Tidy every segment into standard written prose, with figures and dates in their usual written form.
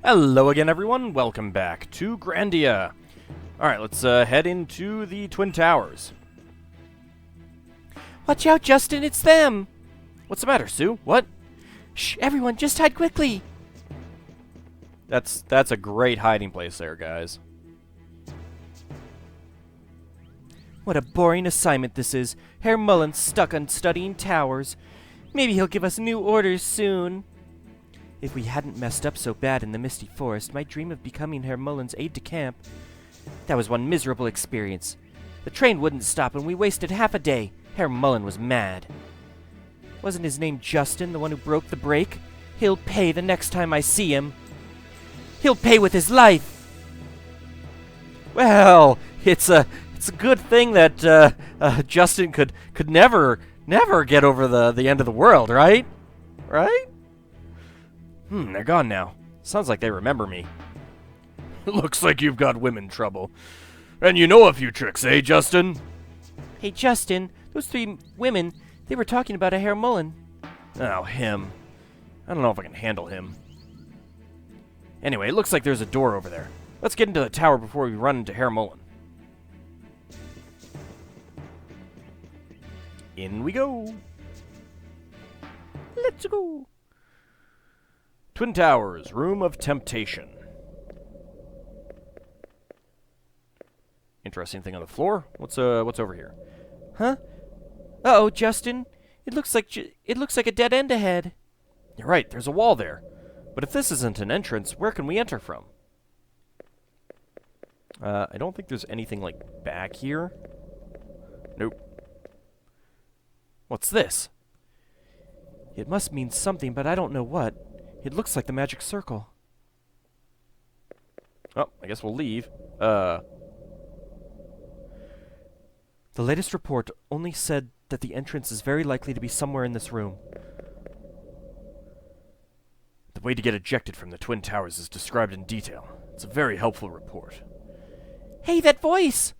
Hello again, everyone. Welcome back to Grandia. Alright, let's head into the Twin Towers. Watch out, Justin, it's them! What's the matter, Sue? What? Shh, everyone, just hide quickly! That's a great hiding place there, guys. What a boring assignment this is. Herr Mullen's stuck on studying towers. Maybe he'll give us new orders soon. If we hadn't messed up so bad in the Misty Forest, my dream of becoming Herr Mullen's aide-de-camp. That was one miserable experience. The train wouldn't stop and we wasted half a day. Herr Mullen was mad. Wasn't his name Justin, the one who broke the brake? He'll pay the next time I see him. He'll pay with his life! Well, it's a good thing that Justin could never get over the end of the world, right? Right? They're gone now. Sounds like they remember me. Looks like you've got women trouble. And you know a few tricks, eh, Justin? Hey, Justin, those three women, they were talking about a Herr Mullen. Oh, him. I don't know if I can handle him. Anyway, it looks like there's a door over there. Let's get into the tower before we run into Herr Mullen. In we go. Let's go. Twin Towers, Room of Temptation. Interesting thing on the floor. What's over here? Huh? Uh-oh, Justin. It looks like a dead end ahead. You're right, there's a wall there. But if this isn't an entrance, where can we enter from? I don't think there's anything like back here. Nope. What's this? It must mean something, but I don't know what. It looks like the magic circle. Oh, I guess we'll leave. The latest report only said that the entrance is very likely to be somewhere in this room. The way to get ejected from the Twin Towers is described in detail. It's a very helpful report. Hey, that voice!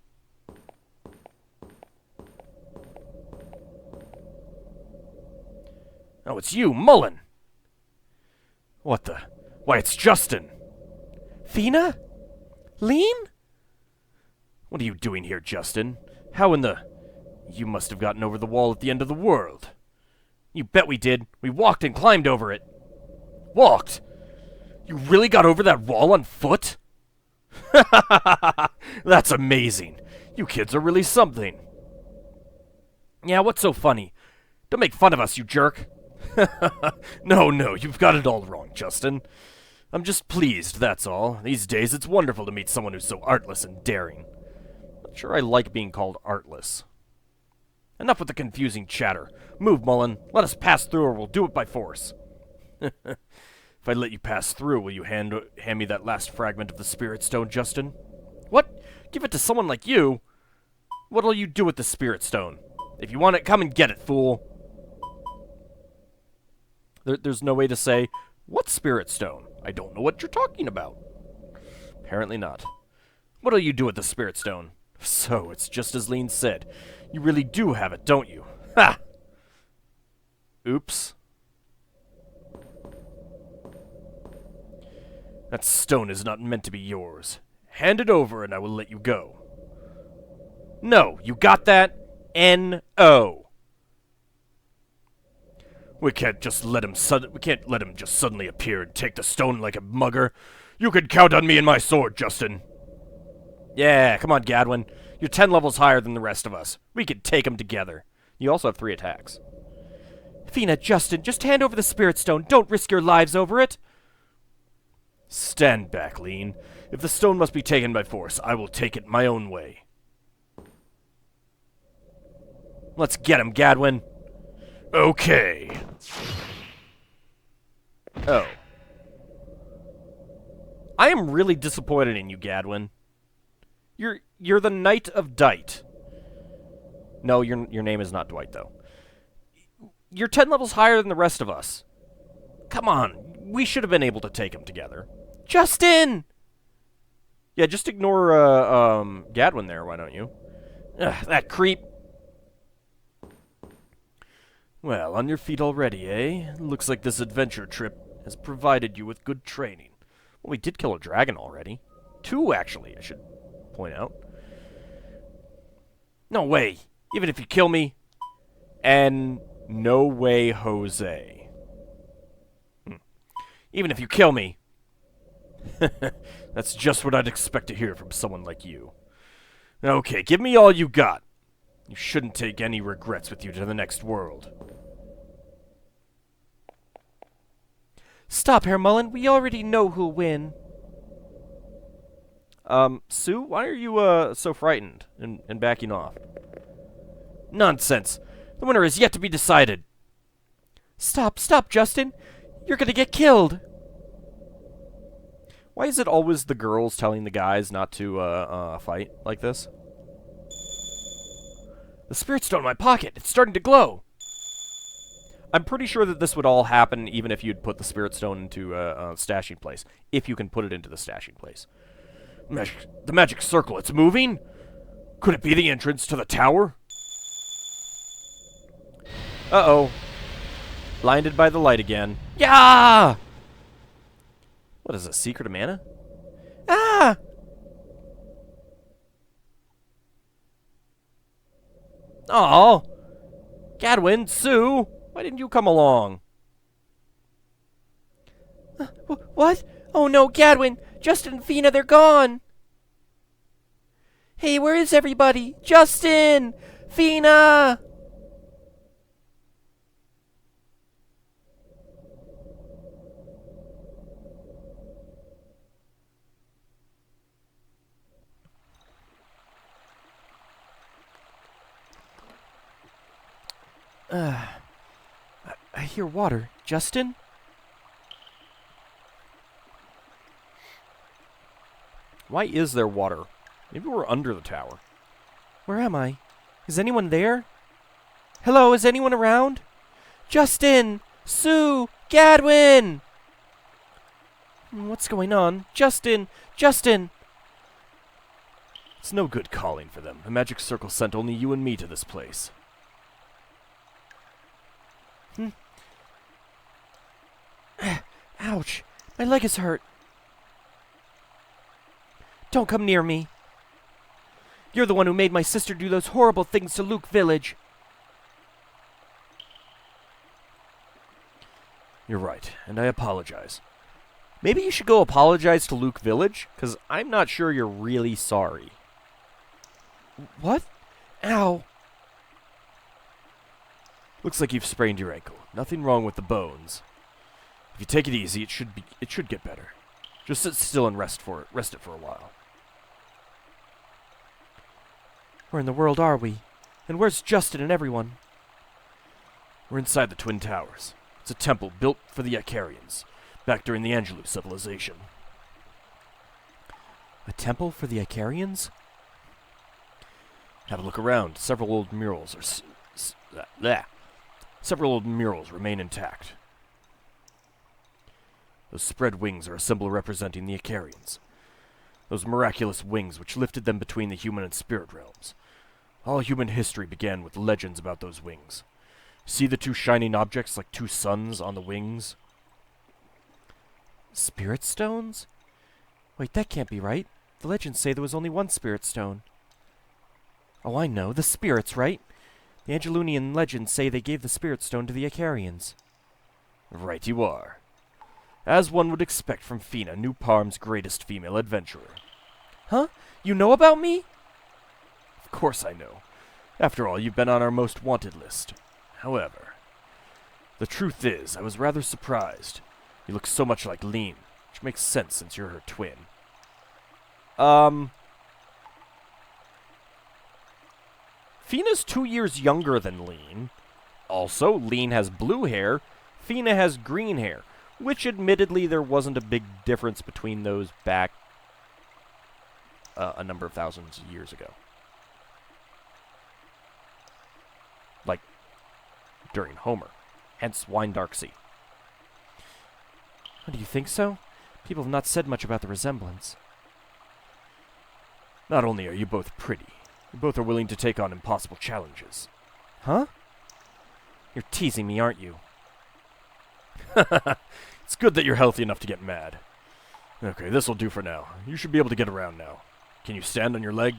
Oh, it's you, Mullen! What the? Why, it's Justin! Fina? Leen? What are you doing here, Justin? How in the... You must have gotten over the wall at the end of the world. You bet we did. We walked and climbed over it. Walked? You really got over that wall on foot? That's amazing. You kids are really something. Yeah, what's so funny? Don't make fun of us, you jerk. No, you've got it all wrong, Justin. I'm just pleased, that's all. These days, it's wonderful to meet someone who's so artless and daring. Not sure I like being called artless. Enough with the confusing chatter. Move, Mullen. Let us pass through or we'll do it by force. If I let you pass through, will you hand me that last fragment of the Spirit Stone, Justin? What? Give it to someone like you? What'll you do with the Spirit Stone? If you want it, come and get it, fool. There's no way to say, what Spirit Stone? I don't know what you're talking about. Apparently not. What'll you do with the Spirit Stone? So, it's just as Leen said. You really do have it, don't you? Ha! Oops. That stone is not meant to be yours. Hand it over and I will let you go. No, you got that? N-O. We can't let him just suddenly appear and take the stone like a mugger. You can count on me and my sword, Justin. Yeah, come on, Gadwin. You're 10 levels higher than the rest of us. We can take them together. You also have 3 attacks. Fina, Justin, just hand over the Spirit Stone. Don't risk your lives over it. Stand back, Leen. If the stone must be taken by force, I will take it my own way. Let's get him, Gadwin. Okay. Oh. I am really disappointed in you, Gadwin. You're the Knight of Dite. No, your name is not Dwight, though. You're 10 levels higher than the rest of us. Come on, we should have been able to take him together. Justin! Yeah, just ignore, Gadwin there, why don't you? Ugh, that creep. Well, on your feet already, eh? Looks like this adventure trip has provided you with good training. Well, we did kill a dragon already. 2, actually, I should point out. No way. Even if you kill me. And no way, Jose. Even if you kill me. That's just what I'd expect to hear from someone like you. Okay, give me all you got. You shouldn't take any regrets with you to the next world. Stop, Herr Mullen. We already know who'll win. Sue, why are you, so frightened and backing off? Nonsense. The winner is yet to be decided. Stop, Justin. You're gonna get killed. Why is it always the girls telling the guys not to, fight like this? The spirit stone in my pocket. It's starting to glow. I'm pretty sure that this would all happen even if you'd put the spirit stone into a stashing place. If you can put it into the stashing place. The magic circle, it's moving? Could it be the entrance to the tower? Uh-oh. Blinded by the light again. Yeah! What is a secret of mana? Ah! Oh, Gadwin, Sue, why didn't you come along? What? Oh no, Gadwin! Justin and Fina, they're gone! Hey, where is everybody? Justin! Fina! I hear water. Justin? Why is there water? Maybe we're under the tower. Where am I? Is anyone there? Hello, is anyone around? Justin! Sue! Gadwin! What's going on? Justin! Justin! It's no good calling for them. The magic circle sent only you and me to this place. Ouch! My leg is hurt. Don't come near me. You're the one who made my sister do those horrible things to Luke Village. You're right, and I apologize. Maybe you should go apologize to Luke Village, because I'm not sure you're really sorry. What? Ow. Looks like you've sprained your ankle. Nothing wrong with the bones. If you take it easy, it should get better. Just sit still and rest it for a while. Where in the world are we? And where's Justin and everyone? We're inside the Twin Towers. It's a temple built for the Icarians, back during the Angelou civilization. A temple for the Icarians? Have a look around. Several old murals remain intact. Those spread wings are a symbol representing the Icarians. Those miraculous wings which lifted them between the human and spirit realms. All human history began with legends about those wings. See the 2 shining objects like 2 suns on the wings? Spirit stones? Wait, that can't be right. The legends say there was only 1 spirit stone. Oh, I know. The spirits, right? The Angelunian legends say they gave the spirit stone to the Icarians. Right you are. As one would expect from Fina, New Parm's greatest female adventurer. Huh? You know about me? Of course I know. After all, you've been on our most wanted list. However, the truth is, I was rather surprised. You look so much like Leen, which makes sense since you're her twin. Fina's 2 years younger than Leen. Also, Leen has blue hair, Fina has green hair, which admittedly there wasn't a big difference between those back a number of thousands of years ago. Like, during Homer. Hence, Wine Dark Sea. Oh, do you think so? People have not said much about the resemblance. Not only are you both pretty, you both are willing to take on impossible challenges. Huh? You're teasing me, aren't you? It's good that you're healthy enough to get mad. Okay, this'll do for now. You should be able to get around now. Can you stand on your leg?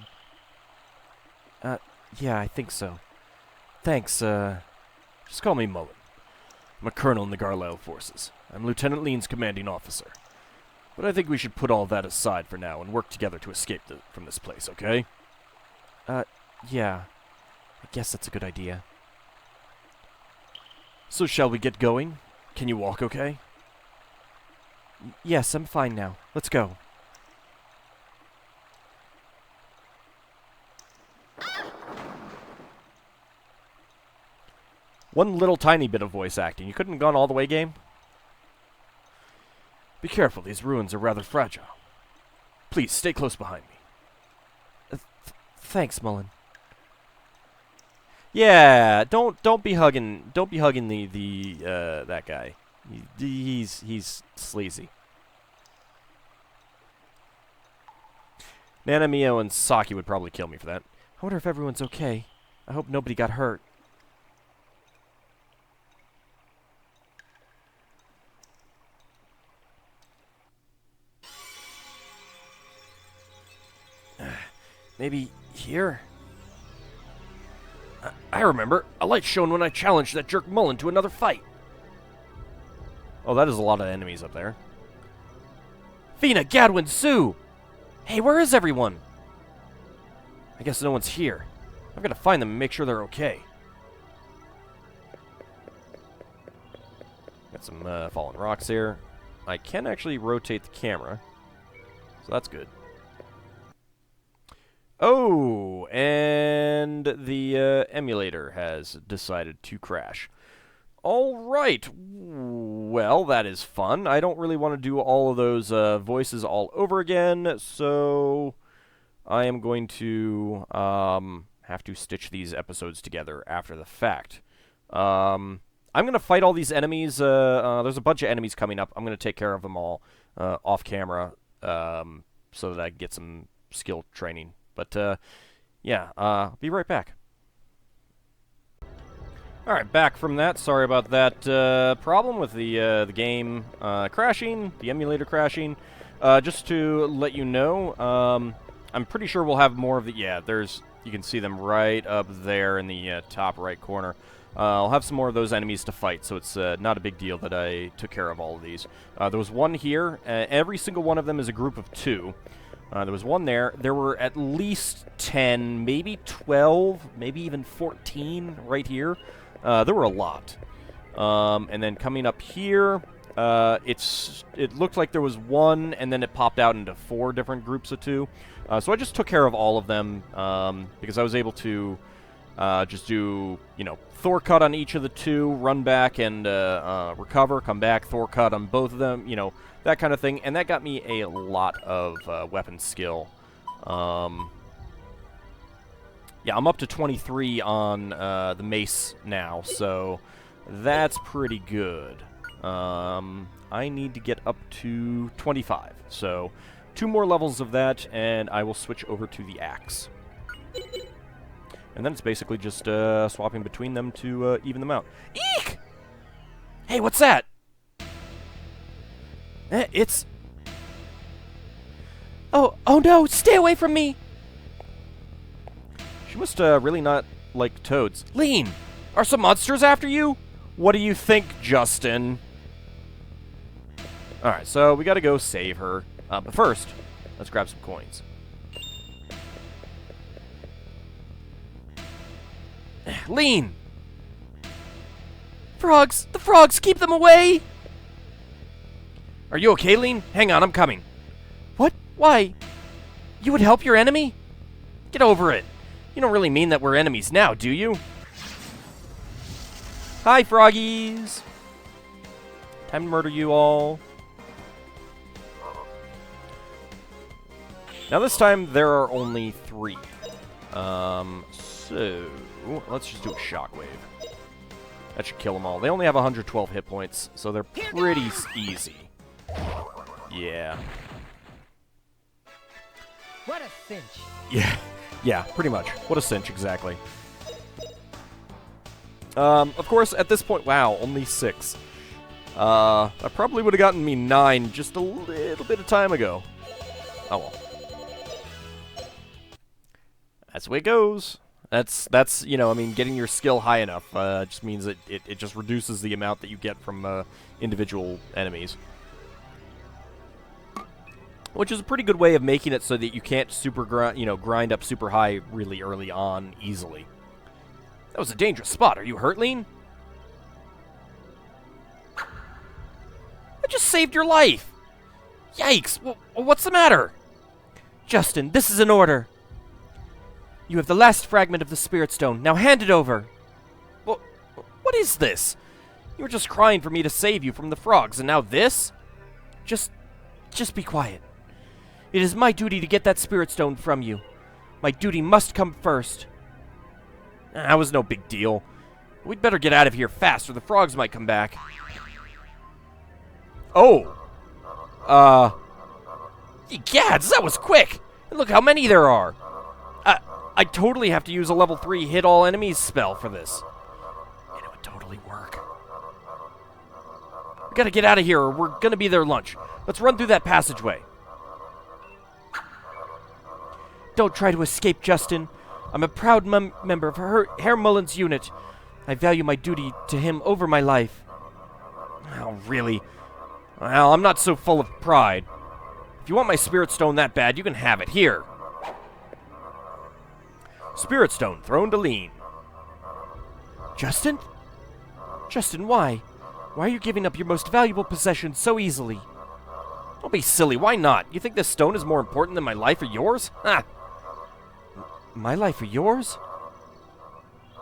Yeah, I think so. Thanks, Just call me Mullen. I'm a colonel in the Garlisle forces. I'm Lieutenant Leen's commanding officer. But I think we should put all that aside for now and work together to escape from this place, okay? Yeah. I guess that's a good idea. So shall we get going? Can you walk okay? Yes, I'm fine now. Let's go. One little tiny bit of voice acting. You couldn't have gone all the way, game? Be careful, these ruins are rather fragile. Please, stay close behind me. Thanks, Mullen. Yeah, don't be hugging the that guy. He's sleazy. Nana, Mio, and Saki would probably kill me for that. I wonder if everyone's okay. I hope nobody got hurt. Maybe here? I remember. A light shone when I challenged that jerk Mullen to another fight. Oh, that is a lot of enemies up there. Fina, Gadwin, Sue! Hey, where is everyone? I guess no one's here. I've got to find them and make sure they're okay. Got some fallen rocks here. I can actually rotate the camera, so that's good. Oh, and the emulator has decided to crash. All right. Well, that is fun. I don't really want to do all of those voices all over again, so I am going to have to stitch these episodes together after the fact. I'm going to fight all these enemies. There's a bunch of enemies coming up. I'm going to take care of them all off camera so that I can get some skill training. But, yeah, be right back. Alright, back from that. Sorry about that problem with the game crashing, the emulator crashing. Just to let you know, I'm pretty sure we'll have more of the... Yeah, you can see them right up there in the top right corner. I'll have some more of those enemies to fight, so it's not a big deal that I took care of all of these. There was one here. Every single one of them is a group of 2. There was one there. There were at least 10, maybe 12, maybe even 14 right here. There were a lot. And then coming up here, it looked like there was one, and then it popped out into 4 different groups of 2. So I just took care of all of them because I was able to just do, Thor cut on each of the 2, run back and recover, come back, Thor cut on both of them, that kind of thing. And that got me a lot of weapon skill. Yeah, I'm up to 23 on the mace now, so that's pretty good. I need to get up to 25, so 2 more levels of that, and I will switch over to the axe. And then it's basically just swapping between them to even them out. Eek! Hey, what's that? It's... Oh no! Stay away from me! She must really not like toads. Leen! Are some monsters after you? What do you think, Justin? Alright, so we gotta go save her. But first, let's grab some coins. Leen! Frogs! The frogs! Keep them away! Are you okay, Leen? Hang on, I'm coming. What? Why? You would help your enemy? Get over it. You don't really mean that we're enemies now, do you? Hi, froggies! Time to murder you all. Now this time, there are only 3. So... let's just do a shockwave. That should kill them all. They only have 112 hit points, so they're pretty easy. Yeah. What a cinch. Yeah, pretty much. What a cinch, exactly. Of course, at this point, wow, only 6. That probably would have gotten me 9 just a little bit of time ago. Oh well. That's the way it goes. That's you know, I mean, getting your skill high enough just means that it just reduces the amount that you get from individual enemies. Which is a pretty good way of making it so that you can't grind up super high really early on easily. That was a dangerous spot. Are you hurt, Leen? I just saved your life. Yikes. What's the matter? Justin, this is an order. You have the last fragment of the Spirit Stone. Now hand it over. What is this? You were just crying for me to save you from the frogs, and now this? Just be quiet. It is my duty to get that Spirit Stone from you. My duty must come first. That was no big deal. We'd better get out of here fast, or the frogs might come back. Oh. Gads, that was quick! And look how many there are! I totally have to use a level 3 hit all enemies spell for this. And it would totally work. We gotta get out of here, or we're gonna be their lunch. Let's run through that passageway. Don't try to escape, Justin. I'm a proud member of Herr Mullen's unit. I value my duty to him over my life. Oh, really? Well, I'm not so full of pride. If you want my Spirit Stone that bad, you can have it. Here. Spirit Stone thrown to Leen. Justin? Justin, why? Why are you giving up your most valuable possession so easily? Don't be silly. Why not? You think this stone is more important than my life or yours? Ah. My life or yours?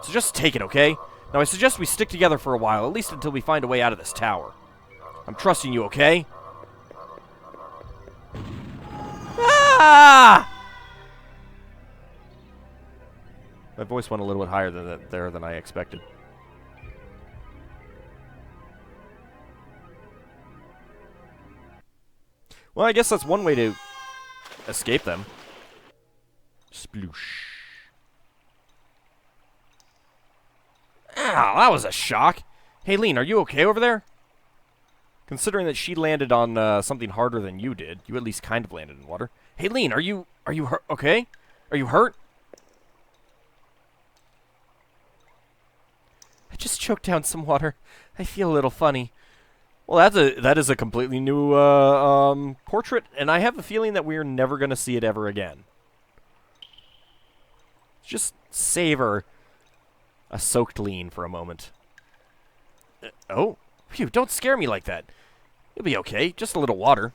So just take it, okay? Now I suggest we stick together for a while, at least until we find a way out of this tower. I'm trusting you, okay? Ah! My voice went a little bit higher than I expected. Well, I guess that's one way to escape them. Sploosh. Ow, that was a shock. Hey, Leen, are you okay over there? Considering that she landed on something harder than you did, you at least kind of landed in water. Hey, Leen, are you hurt? Okay? Are you hurt? I just choked down some water. I feel a little funny. Well, that is a completely new portrait, and I have a feeling that we're never going to see it ever again. Just savor a soaked Leen for a moment. Oh, phew, don't scare me like that. You'll be okay. Just a little water.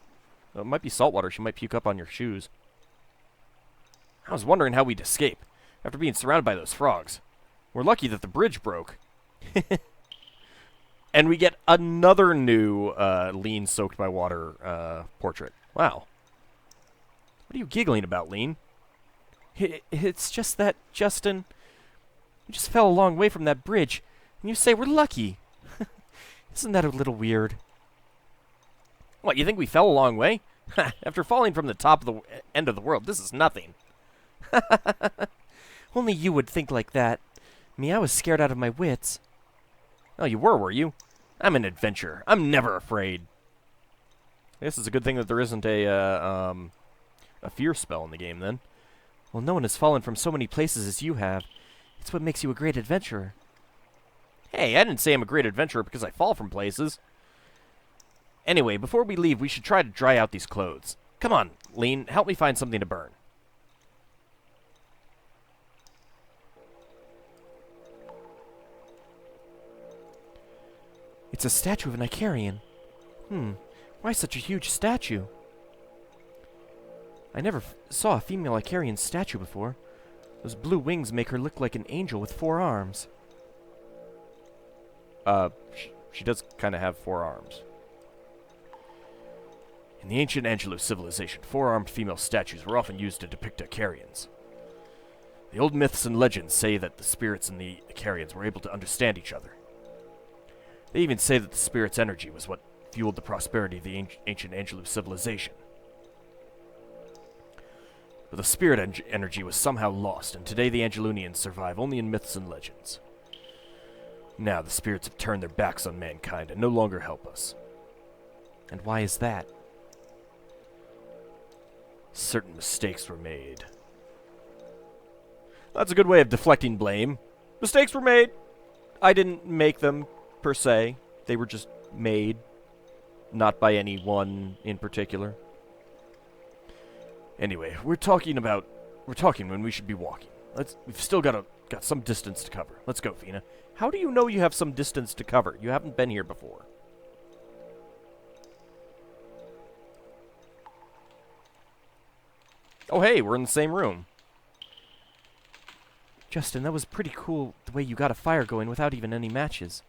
It might be salt water. She might puke up on your shoes. I was wondering how we'd escape after being surrounded by those frogs. We're lucky that the bridge broke. And we get another new Leen soaked by water portrait. Wow. What are you giggling about, Leen? It's just that, Justin, we just fell a long way from that bridge, and you say we're lucky. Isn't that a little weird? What, you think we fell a long way? After falling from the top of the end of the world, this is nothing. Only you would think like that. Me, I was scared out of my wits. Oh, you were you? I'm an adventurer. I'm never afraid. I guess it's a good thing that there isn't a fear spell in the game, then. Well, no one has fallen from so many places as you have. It's what makes you a great adventurer. Hey, I didn't say I'm a great adventurer because I fall from places. Anyway, before we leave, we should try to dry out these clothes. Come on, Leen, help me find something to burn. It's a statue of an Icarian. Why such a huge statue? I never saw a female Icarian statue before. Those blue wings make her look like an angel with 4 arms. She does kind of have 4 arms. In the ancient Angelo civilization, 4-armed female statues were often used to depict Icarians. The old myths and legends say that the spirits and the Icarians were able to understand each other. They even say that the spirit's energy was what fueled the prosperity of the ancient Angelo civilization. But the spirit energy was somehow lost, and today the Angelunians survive only in myths and legends. Now the spirits have turned their backs on mankind and no longer help us. And why is that? Certain mistakes were made. That's a good way of deflecting blame. Mistakes were made. I didn't make them, per se. They were just made. Not by anyone in particular. Anyway, we're talking when we should be walking. We've still got some distance to cover. Let's go, Fina. How do you know you have some distance to cover? You haven't been here before. Oh, hey, we're in the same room. Justin, that was pretty cool the way you got a fire going without even any matches.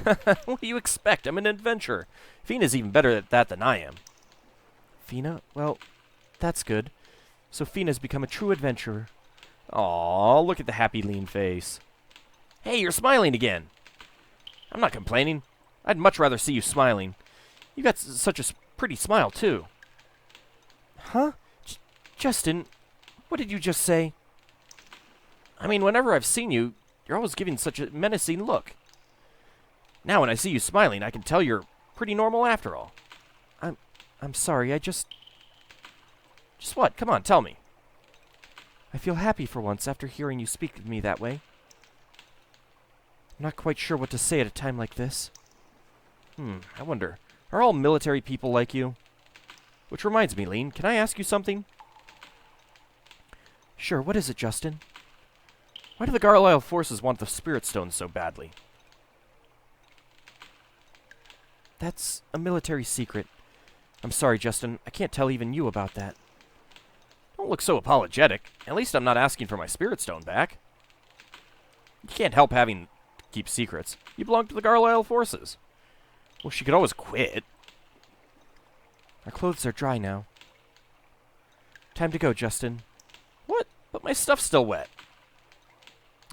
What do you expect? I'm an adventurer. Fina's even better at that than I am. Fina? Well, that's good. So Fina's become a true adventurer. Aw, look at the happy Leen face. Hey, you're smiling again. I'm not complaining. I'd much rather see you smiling. You got such a pretty smile, too. Huh? Justin, what did you just say? I mean, whenever I've seen you, you're always giving such a menacing look. Now when I see you smiling, I can tell you're pretty normal after all. I'm sorry, I just what? Come on, tell me. I feel happy for once after hearing you speak to me that way. I'm not quite sure what to say at a time like this. I wonder, are all military people like you? Which reminds me, Leen, can I ask you something? Sure, what is it, Justin? Why do the Garlisle forces want the Spirit Stone so badly? That's a military secret. I'm sorry, Justin. I can't tell even you about that. Don't look so apologetic. At least I'm not asking for my Spirit Stone back. You can't help having to keep secrets. You belong to the Garlisle forces. Well, she could always quit. Our clothes are dry now. Time to go, Justin. What? But my stuff's still wet.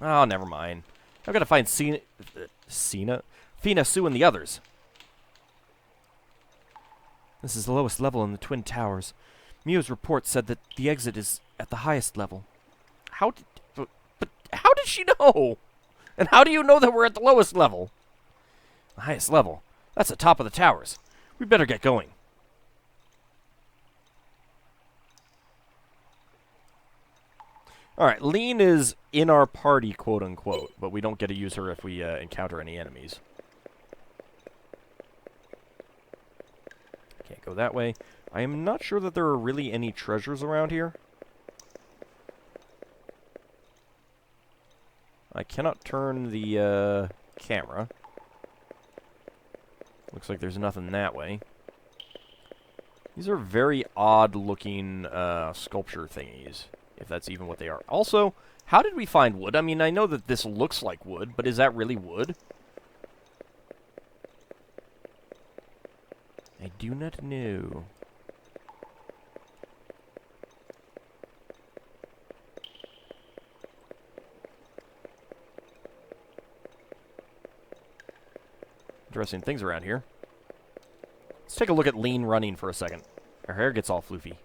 Oh, never mind. I've got to find Fina, Sue, and the others. This is the lowest level in the Twin Towers. Mio's report said that the exit is at the highest level. But how did she know? And how do you know that we're at the lowest level? The highest level? That's the top of the towers. We better get going. Alright, Leen is in our party, quote-unquote, but we don't get to use her if we encounter any enemies. Can't go that way. I am not sure that there are really any treasures around here. I cannot turn the camera. Looks like there's nothing that way. These are very odd-looking sculpture thingies, if that's even what they are. Also, how did we find wood? I mean, I know that this looks like wood, but is that really wood? I do not know. Interesting things around here. Let's take a look at Leen running for a second. Her hair gets all floofy.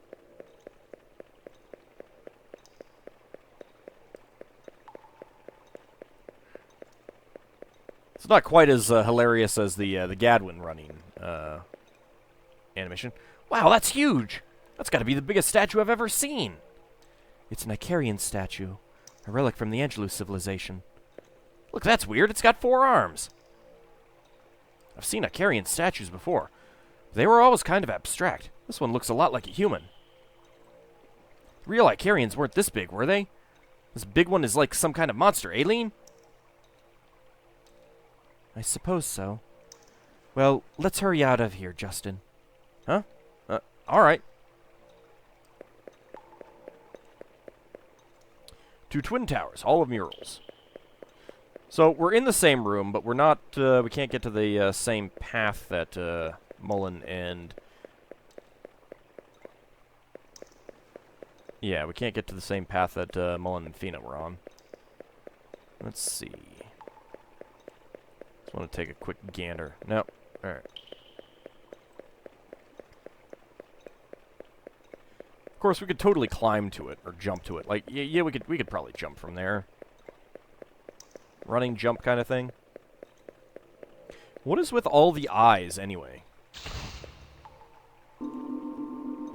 It's not quite as hilarious as the Gadwin running animation. Wow, that's huge! That's got to be the biggest statue I've ever seen. It's an Icarian statue, a relic from the Angelou civilization. Look, that's weird. It's got 4 arms. I've seen Icarian statues before. They were always kind of abstract. This one looks a lot like a human. Real Icarians weren't this big, were they? This big one is like some kind of monster, eh, Leen? I suppose so. Well, let's hurry out of here, Justin. Huh? Alright. To Twin Towers, Hall of Murals. So, we're in the same room, but we're not, we can't get to the same path that Mullen and... Yeah, we can't get to the same path that Mullen and Fina were on. Let's see. Just want to take a quick gander. Nope. Alright. Of course, we could totally climb to it, or jump to it. Like, yeah, we could probably jump from there. Running jump kind of thing. What is with all the eyes, anyway?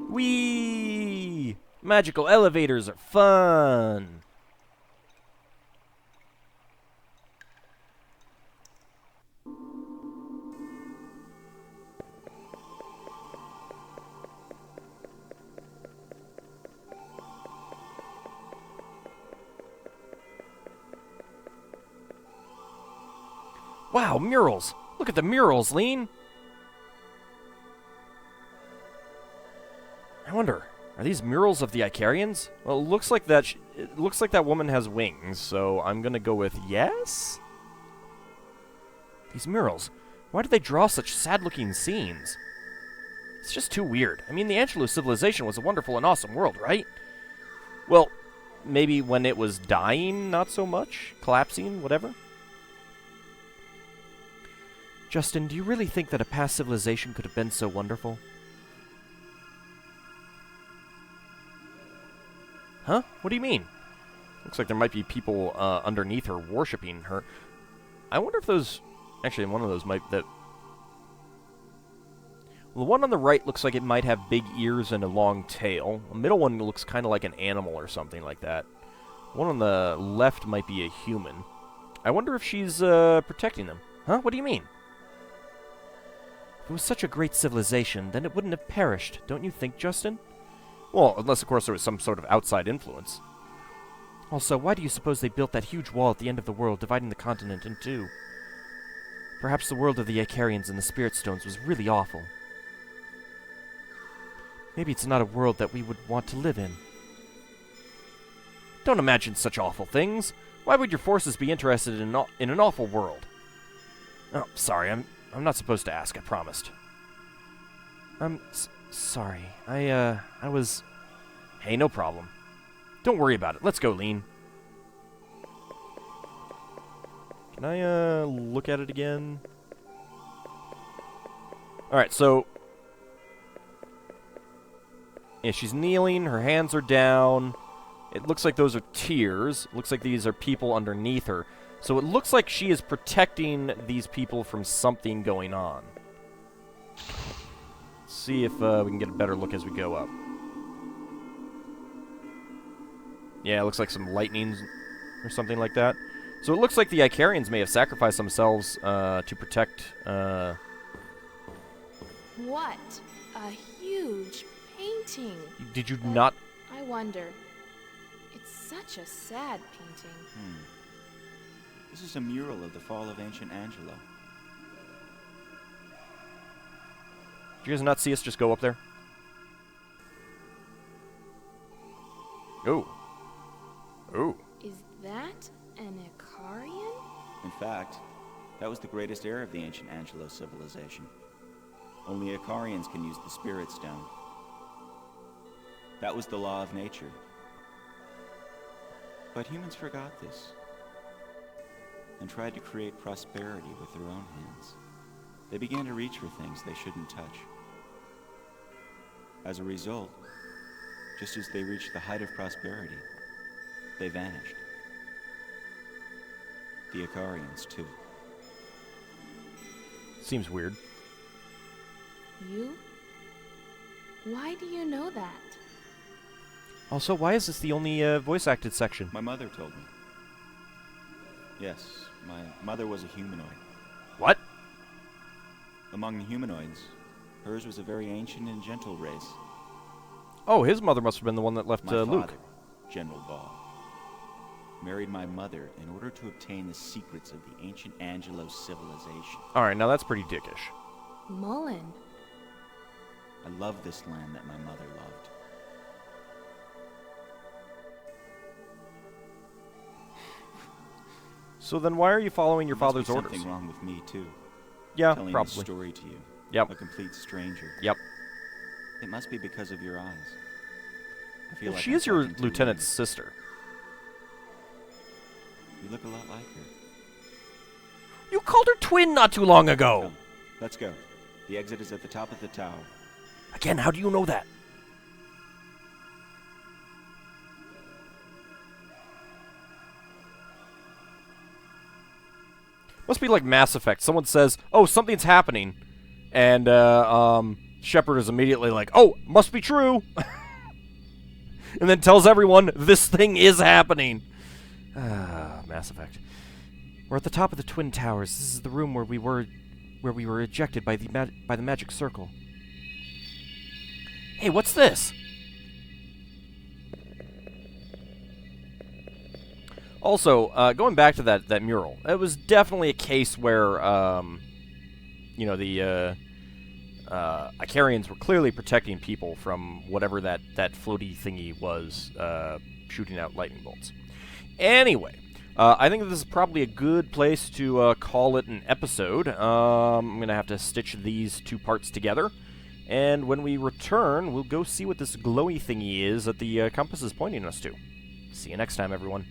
Whee! Magical elevators are fun! Wow, murals! Look at the murals, Leen! I wonder, are these murals of the Icarians? Well, it looks like that woman has wings, so I'm gonna go with yes? These murals, why do they draw such sad-looking scenes? It's just too weird. I mean, the Angelo civilization was a wonderful and awesome world, right? Well, maybe when it was dying, not so much? Collapsing, whatever? Justin, do you really think that a past civilization could have been so wonderful? Huh? What do you mean? Looks like there might be people underneath her worshipping her. I wonder if those... Actually, one of those might... Well, the one on the right looks like it might have big ears and a long tail. The middle one looks kind of like an animal or something like that. The one on the left might be a human. I wonder if she's protecting them. Huh? What do you mean? If it was such a great civilization, then it wouldn't have perished, don't you think, Justin? Well, unless, of course, there was some sort of outside influence. Also, why do you suppose they built that huge wall at the end of the world, dividing the continent in two? Perhaps the world of the Icarians and the Spirit Stones was really awful. Maybe it's not a world that we would want to live in. Don't imagine such awful things. Why would your forces be interested in an awful world? Oh, sorry, I'm not supposed to ask, I promised. Sorry. I was... Hey, no problem. Don't worry about it. Let's go, Leen. Can I, look at it again? Alright, so... Yeah, she's kneeling. Her hands are down. It looks like those are tears. It looks like these are people underneath her. So it looks like she is protecting these people from something going on. See if we can get a better look as we go up. Yeah, it looks like some lightnings or something like that. So it looks like the Icarians may have sacrificed themselves to protect... What a huge painting. Did you not... I wonder. It's such a sad painting. This is a mural of the fall of ancient Angelo. Did you guys not see us just go up there? Oh. Oh. Is that an Icarian? In fact, that was the greatest heir of the ancient Angelo civilization. Only Icarians can use the Spirit Stone. That was the law of nature. But humans forgot this and tried to create prosperity with their own hands. They began to reach for things they shouldn't touch. As a result, just as they reached the height of prosperity, they vanished. The Icarians, too. Seems weird. You? Why do you know that? Also, why is this the only voice-acted section? My mother told me. Yes, my mother was a humanoid. What? Among the humanoids, hers was a very ancient and gentle race. Oh, his mother must have been the one that left My Luke. father, General Ball, married my mother in order to obtain the secrets of the ancient Angelo civilization. Alright, now that's pretty dickish. Mullen. I love this land that my mother loved. So then why are you following your father's There must be orders? something wrong with me, too. Yeah, Telling probably. this story to you. Yep. A complete stranger. Yep. It must be because of your eyes. I feel Well, like she I'm is your talking to lieutenant's Leen. sister. You look a lot like her. You called her twin not too long ago! Come, let's go. The exit is at the top of the tower. Again, how do you know that? Must be like Mass Effect. Someone says, "Oh, something's happening," and Shepard is immediately like, "Oh, must be true," and then tells everyone this thing is happening. Mass Effect. We're at the top of the Twin Towers. This is the room where we were ejected by the magic circle. Hey, what's this? Also, going back to that mural, it was definitely a case where, you know, the Icarians were clearly protecting people from whatever that floaty thingy was, shooting out lightning bolts. Anyway, I think this is probably a good place to call it an episode. I'm going to have to stitch these two parts together. And when we return, we'll go see what this glowy thingy is that the compass is pointing us to. See you next time, everyone.